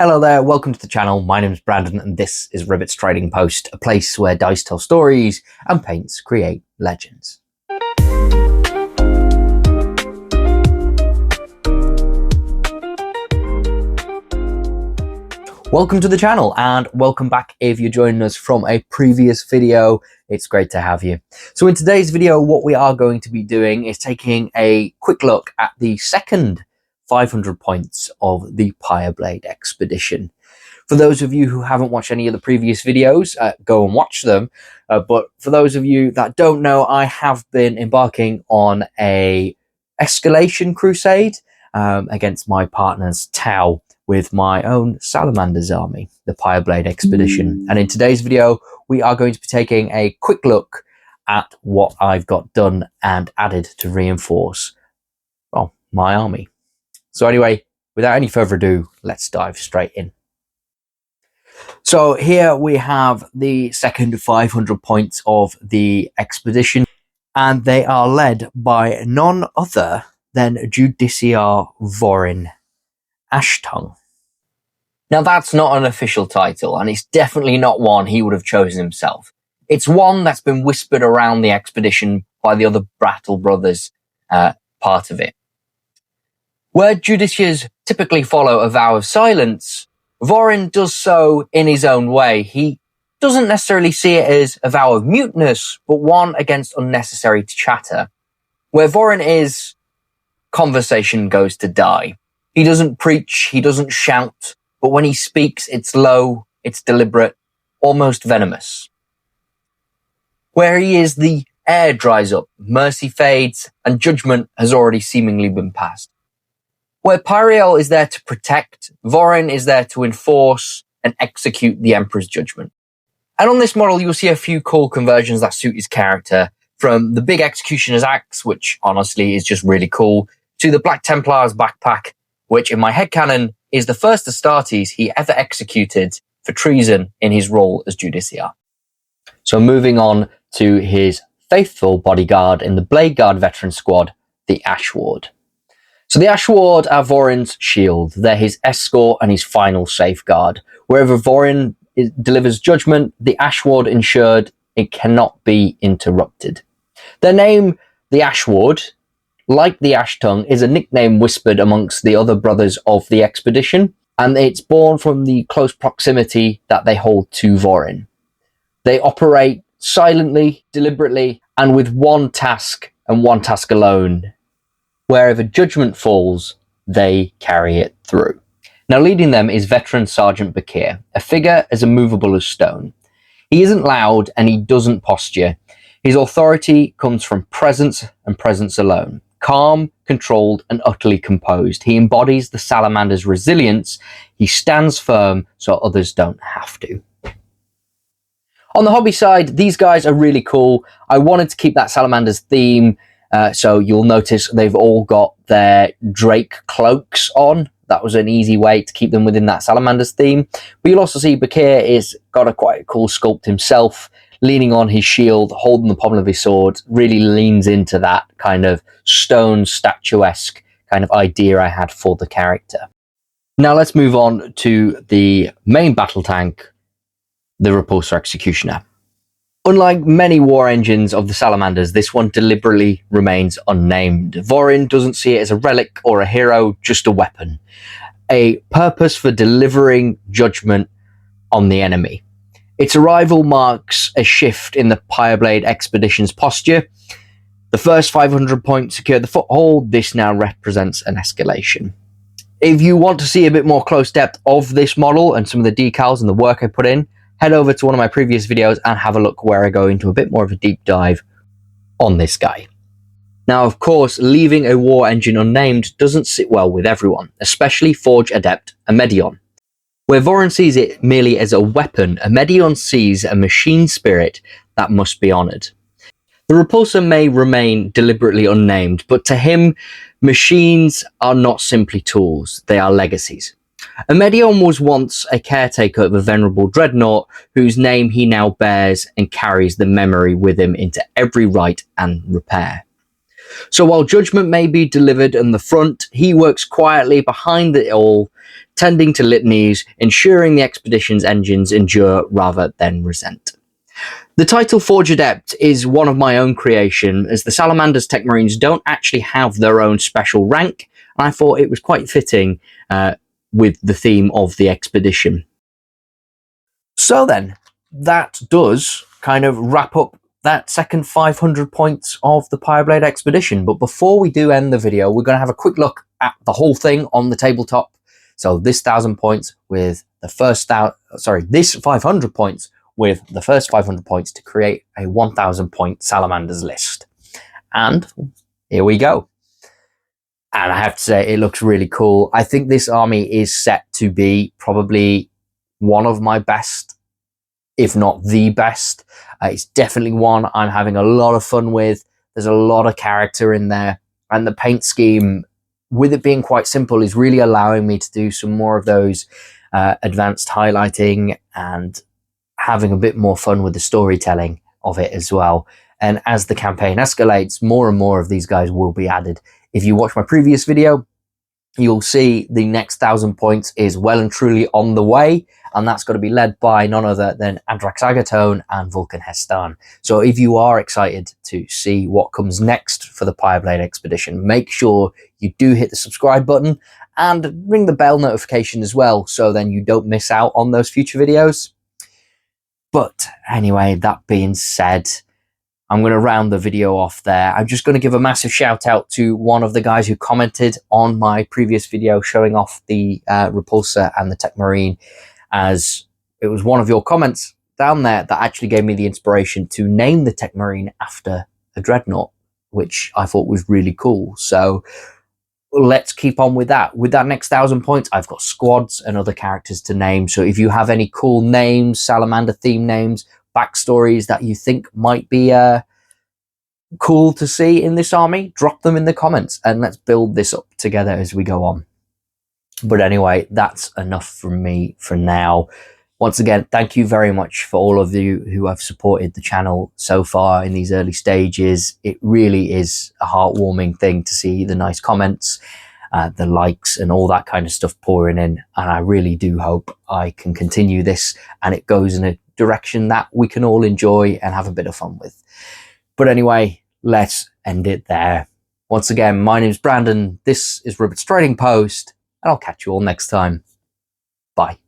Hello there, welcome to the channel. My name is Brandon and this is Ribert's Trading Post, a place where dice tell stories and paints create legends. Welcome to the channel and welcome back if you're joining us from a previous video. It's great to have you. So in today's video, what we are going to be doing is taking a quick look at the second 500 points of the Pyreblade Expedition. For those of you who haven't watched any of the previous videos, go and watch them. But for those of you that don't know, I have been embarking on a escalation crusade against my partner's Tau with my own Salamander's army, the Pyreblade Expedition. And in today's video, we are going to be taking a quick look at what I've got done and added to reinforce, well, my army. So anyway, without any further ado, let's dive straight in. So here we have the second 500 points of the expedition, and they are led by none other than Judiciar Vorrin Ashtongue. Now that's not an official title, and it's definitely not one he would have chosen himself. It's one that's been whispered around the expedition by the other Battle Brothers part of it. Where Judiciars typically follow a vow of silence, Vorrin does so in his own way. He doesn't necessarily see it as a vow of muteness, but one against unnecessary chatter. Where Vorrin is, conversation goes to die. He doesn't preach, he doesn't shout, but when he speaks, it's low, it's deliberate, almost venomous. Where he is, the air dries up, mercy fades, and judgment has already seemingly been passed. Where Pyreblade is there to protect, Vorrin is there to enforce and execute the Emperor's judgment. And on this model, you'll see a few cool conversions that suit his character, from the big Executioner's axe, which honestly is just really cool, to the Black Templar's backpack, which in my headcanon is the first Astartes he ever executed for treason in his role as Judiciar. So moving on to his faithful bodyguard in the Bladeguard Veteran squad, the Ashward. So the Ashward are Vorrin's shield. They're his escort and his final safeguard. Wherever Vorrin delivers judgment, the Ashward ensured it cannot be interrupted. Their name, the Ashward, like the Ashtongue, is a nickname whispered amongst the other brothers of the expedition, and it's born from the close proximity that they hold to Vorrin. They operate silently, deliberately, and with one task and one task alone. Wherever judgment falls, they carry it through. Now leading them is veteran Sergeant Bakir, a figure as immovable as stone. He isn't loud and he doesn't posture. His authority comes from presence and presence alone. Calm, controlled, and utterly composed. He embodies the Salamander's resilience. He stands firm so others don't have to. On the hobby side, these guys are really cool. I wanted to keep that Salamander's theme, so you'll notice they've all got their Drake cloaks on. That was an easy way to keep them within that Salamander's theme. But you'll also see Bakir is got a quite cool sculpt himself, leaning on his shield, holding the pommel of his sword, really leans into that kind of stone statuesque kind of idea I had for the character. Now let's move on to the main battle tank, the Repulsor Executioner. Unlike many war engines of the Salamanders, this one deliberately remains unnamed. Vorrin doesn't see it as a relic or a hero, just a weapon. A purpose for delivering judgment on the enemy. Its arrival marks a shift in the Pyreblade Expedition's posture. The first 500 points secured the foothold. This now represents an escalation. If you want to see a bit more close depth of this model and some of the decals and the work I put in, head over to one of my previous videos and have a look where I go into a bit more of a deep dive on this guy. Now, of course, leaving a war engine unnamed doesn't sit well with everyone, especially Forge Adept Amadeon. Where Vorrin sees it merely as a weapon, Amadeon sees a machine spirit that must be honoured. The Repulsor may remain deliberately unnamed, but to him, machines are not simply tools, they are legacies. Amadeon was once a caretaker of a venerable dreadnought, whose name he now bears and carries the memory with him into every rite and repair. So while Judgement may be delivered in the front, he works quietly behind it all, tending to litanies, ensuring the expedition's engines endure rather than resent. The title Forge Adept is one of my own creation, as the Salamander's Tech Marines don't actually have their own special rank, and I thought it was quite fitting with the theme of the expedition. So then, that does kind of wrap up that second 500 points of the Pyreblade Expedition. But before we do end the video, we're going to have a quick look at the whole thing on the tabletop. So this 1,000 points with the first this 500 points with the first 500 points to create a 1,000 point Salamanders list. And here we go. And I have to say, it looks really cool. I think this army is set to be probably one of my best, if not the best. It's definitely one I'm having a lot of fun with. There's a lot of character in there, and the paint scheme, with it being quite simple, is really allowing me to do some more of those advanced highlighting and having a bit more fun with the storytelling of it as well. And as the campaign escalates, more and more of these guys will be added. If you watch my previous video, you'll see the next 1,000 points is well and truly on the way, and that's got to be led by none other than Adrax Agatone and Vulcan Hestan. So if you are excited to see what comes next for the Pyreblade Expedition, make sure you do hit the subscribe button and ring the bell notification as well, so then you don't miss out on those future videos. But anyway, that being said, I'm going to round the video off there. I'm just going to give a massive shout out to one of the guys who commented on my previous video showing off the Repulsor and the Tech Marine, as it was one of your comments down there that actually gave me the inspiration to name the Tech Marine after a Dreadnought, which I thought was really cool. So let's keep on with that. With that next 1,000 points, I've got squads and other characters to name. So if you have any cool names, Salamander theme names, backstories that you think might be cool to see in this army, drop them in the comments and let's build this up together as we go on. But anyway, that's enough from me for now. Once again, thank you very much for all of you who have supported the channel so far in these early stages. It really is a heartwarming thing to see the nice comments, the likes and all that kind of stuff pouring in. And I really do hope I can continue this and it goes in a direction that we can all enjoy and have a bit of fun with. But anyway, let's end it there. Once again, my name's Brandon. This is Ribert's TradingPost, and I'll catch you all next time. Bye.